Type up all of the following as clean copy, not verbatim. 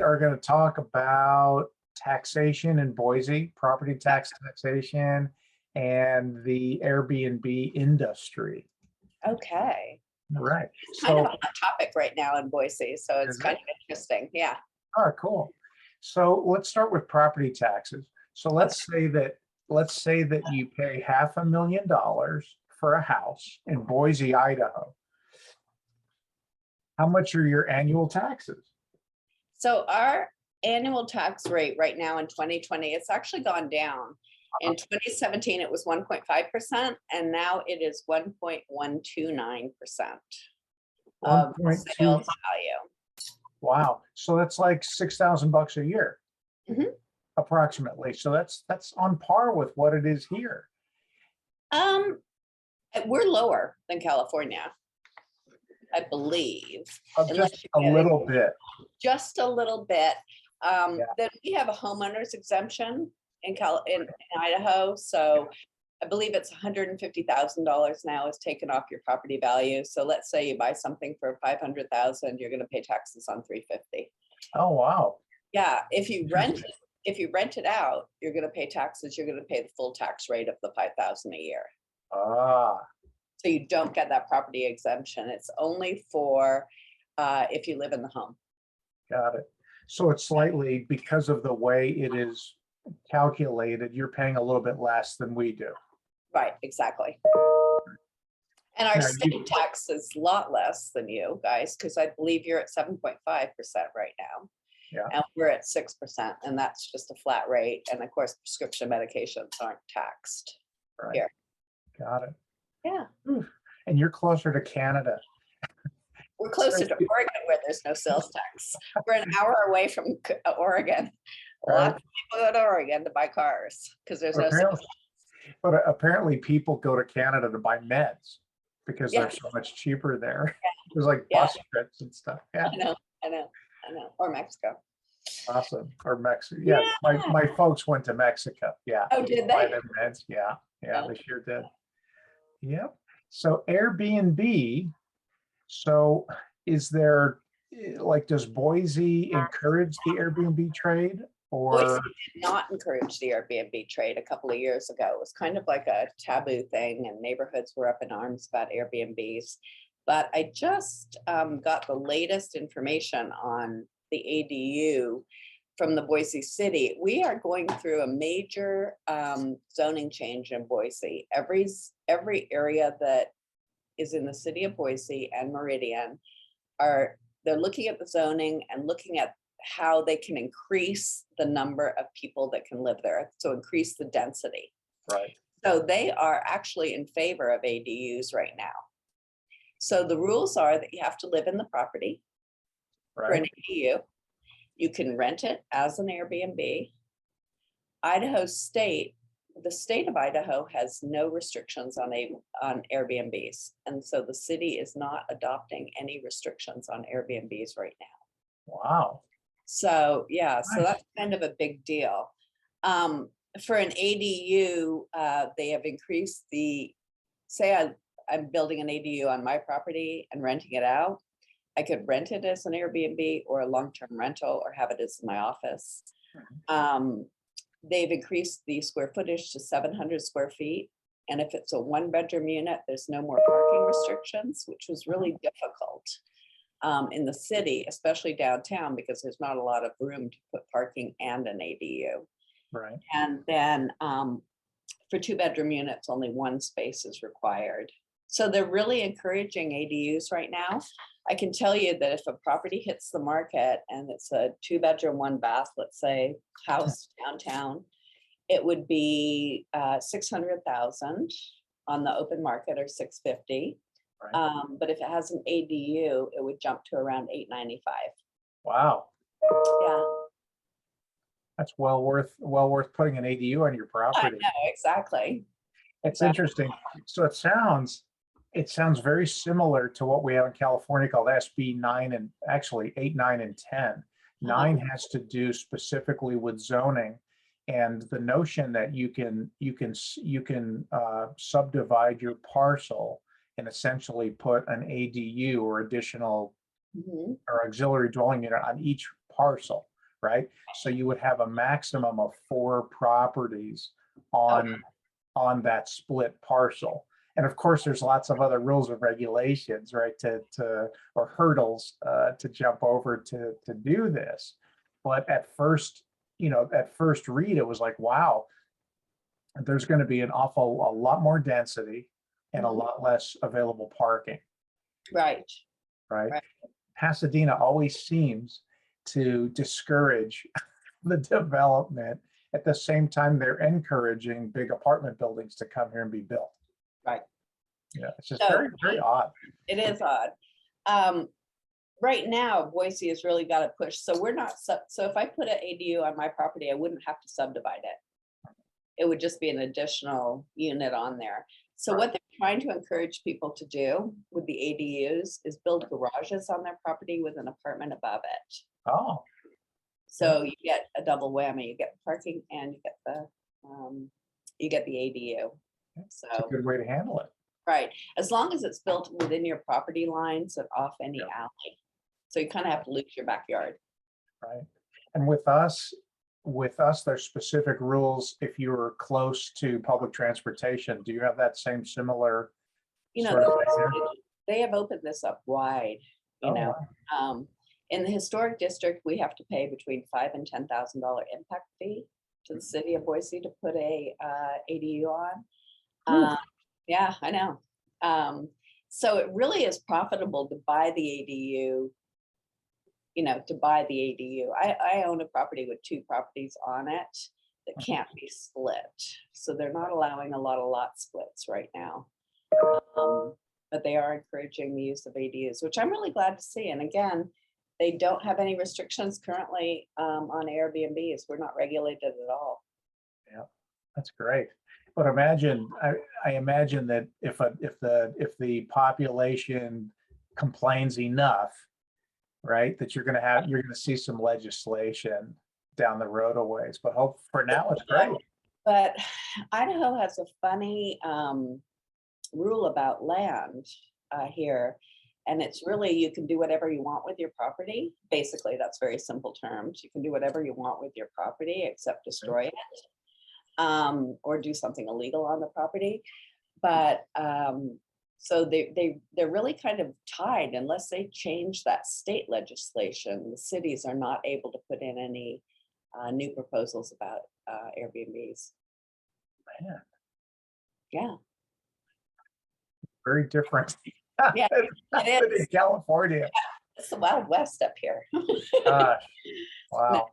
are going to talk about taxation in Boise, property tax taxation, and the Airbnb industry. Okay. All right. It's kind of So a hot topic right now in Boise, so it's is kind it? of interesting. Yeah. Oh, cool. So let's start with property taxes. So let's say that you pay $500,000 for a house in Boise, Idaho. How much are your annual taxes? So our annual tax rate right now in 2020, it's actually gone down. In 2017, it was 1.5%, and now it is 1.129% of 1.2. sales value. Wow. So that's like $6,000 a year, Mhm. approximately. So that's on par with what it is here. Um, We're lower than California, I believe, Of unless just you a get little bit. just a little bit. Yeah. Then we have a homeowner's exemption in Idaho, so I believe it's $150,000 now is taken off your property value. So let's say you buy something for 500,000, you're going to pay taxes on 350. Oh, wow. Yeah, if you rent Interesting. it out, you're going to pay taxes. You're going to pay the full tax rate of the 5,000 a year. Ah, So you don't get that property exemption. It's only for if you live in the home. got it. So it's slightly, because of the way it is calculated, you're paying a little bit less than we do. Right, exactly. And our Now state tax is a lot less than you guys, because I believe you're at 7.5% right now. Yeah. And we're at 6%, and that's just a flat rate. And of course, prescription medications aren't taxed Right. here. Got it. Yeah. Oof. And you're closer to Canada. We're closer to Oregon where there's no sales tax. We're an hour away from Oregon. Right. Lots of people go to Oregon to buy cars because there's no sales tax. But apparently people go to Canada to buy meds because Yeah. they're so much cheaper there. There's like Yeah. bus trips and stuff. Yeah. I know. Or Mexico. Awesome. Or Mexico. Yeah. My folks went to Mexico. Yeah. Oh, did Buy they? their meds. Yeah. Yeah, Yeah. they sure did. Yep. So Airbnb. So is there, like, does Boise encourage the Airbnb trade, Boise or? did not encourage the Airbnb trade a couple of years ago. It was kind of like a taboo thing, and neighborhoods were up in arms about Airbnbs. But I just got the latest information on the ADU from the Boise City. We are going through a major zoning change in Boise. Every area that is in the city of Boise and Meridian they're looking at the zoning and looking at how they can increase the number of people that can live there. So increase the density. Right. So they are actually in favor of ADUs right now. So the rules are that you have to live in the property for an Right. ADU. You can rent it as an Airbnb. The state of Idaho has no restrictions on Airbnbs. And so the city is not adopting any restrictions on Airbnbs right now. Wow. So yeah, so Nice. that's kind of a big deal. For an ADU, they have increased I'm building an ADU on my property and renting it out. I could rent it as an Airbnb or a long-term rental or have it as my office. They've increased the square footage to 700 square feet. And if it's a one-bedroom unit, there's no more parking restrictions, which was really difficult in the city, especially downtown, because there's not a lot of room to put parking and an ADU. Right. And then for two-bedroom units, only one space is required. So they're really encouraging ADUs right now. I can tell you that if a property hits the market and it's a two-bedroom, one bath, let's say, house downtown, it would be 600,000 on the open market, or 650. Right. But if it has an ADU, it would jump to around 895. Wow. Yeah, That's well worth putting an ADU on your I property. know, exactly. It's interesting. So it sounds very similar to what we have in California called SB 9, and actually 8, 9, and 10. 9 has to do specifically with zoning, and the notion that you can subdivide your parcel and essentially put an ADU, or additional Mhm. or auxiliary dwelling unit, on each parcel. right? So you would have a maximum of 4 properties Okay. on that split parcel. And of course, there's lots of other rules and regulations, right, or hurdles to jump over to do this. But at first, at first read, it was like, wow, there's going to be a lot more density and a Mhm. lot less available parking, Right, right? right. Pasadena always seems to discourage the development. At the same time, they're encouraging big apartment buildings to come here and be built. Right. Yeah, it's just So very, very odd. it is odd. Um, right now, Boise has really got to push. So we're not, so if I put an ADU on my property, I wouldn't have to subdivide it. It would just be an additional unit on there. So Right. what they're trying to encourage people to do with the ADUs is build garages on their property with an apartment above it. Oh, So you get a double whammy. You get parking and you get the ADU. it's a So good way to handle it. right, as long as it's built within your property lines and off any Yeah. alley. So you kind of have to lose your backyard. Right. And with us, there's specific rules if you're close to public transportation. Do you have that same similar You know, sort of thing there? they have opened this up wide, you Oh, know. wow. In the historic district, we have to pay between $5,000 and $10,000 impact fee to the city of Boise to put a ADU on. Ooh. Yeah, I know. So it really is profitable to buy the ADU, to buy the ADU. I own a property with 2 properties on it that can't be split. So they're not allowing a lot of lot splits right now. But they are encouraging the use of ADUs, which I'm really glad to see. And again, they don't have any restrictions currently on Airbnbs. We're not regulated at all. Yeah, that's great. But I imagine that if the population complains enough, right, that you're going to see some legislation down the road a ways. But hope for now it's great. But Idaho has a funny rule about land here. And it's really, you can do whatever you want with your property. Basically, that's very simple terms. You can do whatever you want with your property except destroy it or do something illegal on the property. But so they're really kind of tied unless they change that state legislation. The cities are not able to put in any new proposals about Airbnbs. Man, Yeah. very different. Yeah, it In is. California. It's the Wild West up here. Gosh, No, wow.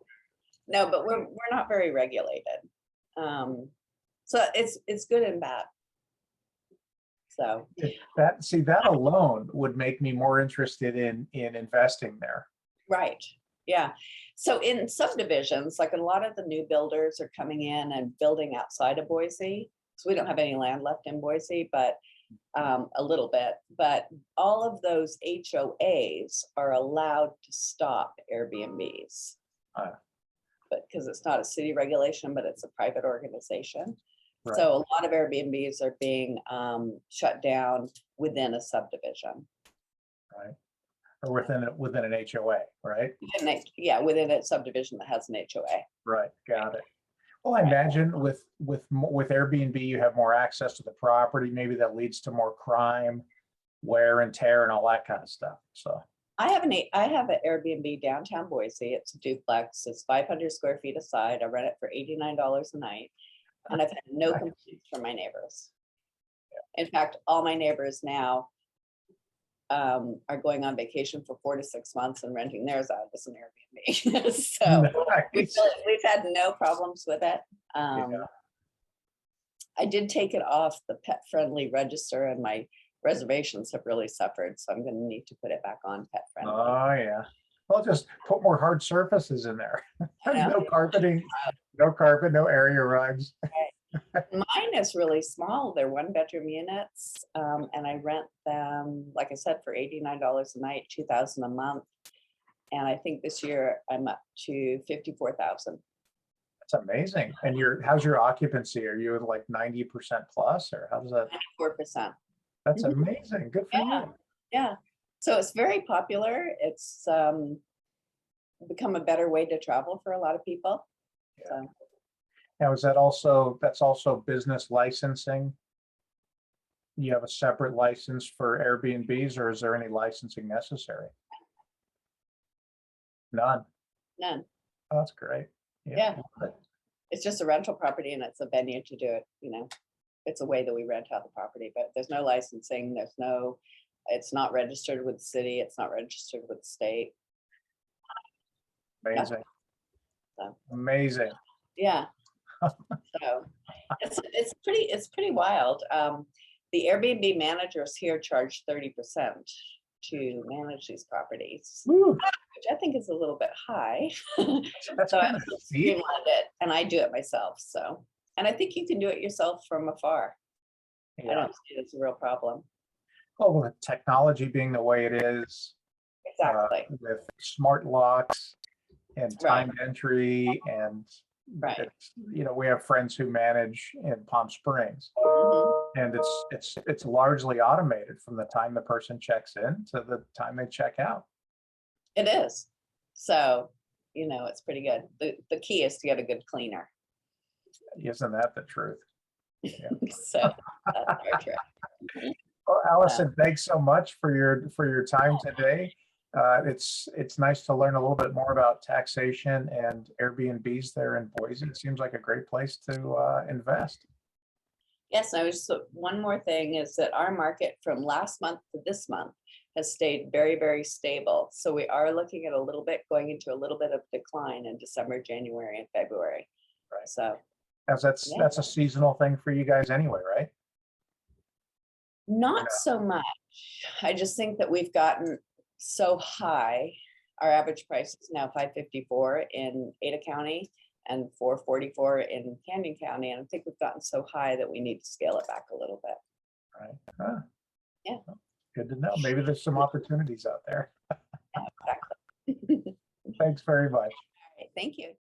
no, but we're not very regulated. So it's good and bad. So That alone would make me more interested in investing there. right. Yeah. So in subdivisions, like a lot of the new builders are coming in and building outside of Boise. So we don't have any land left in Boise, but a little bit. But all of those HOAs are allowed to stop Airbnbs. Uh, But because it's not a city regulation, but it's a private organization. Right. So a lot of Airbnbs are being shut down within a subdivision. Right. Or within an HOA, right? Within a subdivision that has an HOA. Right. Got it. Well, I imagine with Airbnb, you have more access to the property. Maybe that leads to more crime, wear and tear, and all that kind of stuff. So I have an Airbnb downtown Boise. It's a duplex. It's 500 square feet aside. I rent it for $89 a night, and I've had no complaints from my neighbors. In fact, all my neighbors now are going on vacation for 4 to 6 months and renting theirs out as an Airbnb. So nice. we've had no problems with it. Yeah. I did take it off the pet friendly register, and my reservations have really suffered. So I'm going to need to put it back on pet friendly. Oh yeah. Well, just put more hard surfaces in there. No carpeting, no carpet, no area rugs. Mine is really small. They're 1-bedroom units, and I rent them, like I said, for $89 a night, $2,000 a month. And I think this year I'm up to 54,000. That's amazing. And how's your occupancy? Are you at like 90% plus, or how does that? 4%. That's amazing. Good for Yeah. you. Yeah. So it's very popular. It's become a better way to travel for a lot of people. Yeah. So Now, that's also business licensing? You have a separate license for Airbnbs, or is there any licensing necessary? None. none. Oh, that's great. Yeah. Love it. It's just a rental property and it's a venue to do it, you know. It's a way that we rent out the property, but there's no licensing, it's not registered with the city, it's not registered with the state. Amazing. So. Amazing. Yeah. So it's pretty wild. The Airbnb managers here charge 30% to manage these properties, Woo, which I think is a little bit high. that's So I kind of steep. streamlined it, and I do it myself. So, and I think you can do it yourself from afar. I Yeah. don't see it as a real problem. Oh, well, the technology being the way it is, Exactly. with smart locks and Right. timed entry, and Right. it's, we have friends who manage in Palm Springs, Mhm. and it's largely automated from the time the person checks in to the time they check out. It is. So, it's pretty good. The key is to get a good cleaner. Isn't that the truth? So that's our trick. Well, Allison, thanks so much for your time today. It's nice to learn a little bit more about taxation and Airbnbs there in Boise. It seems like a great place to invest. Yes, one more thing is that our market from last month to this month has stayed very, very stable. So we are looking at going into a little bit of decline in December, January, and February. Right. So As that's yeah. that's a seasonal thing for you guys anyway, right? Not so much. I just think that we've gotten so high. Our average price is now $554 in Ada County and $444 in Canyon County. And I think we've gotten so high that we need to scale it back a little bit. Right. Huh. Yeah. Good to know. Maybe there's some opportunities out there. Yeah, exactly. Thanks very much. All right, thank you.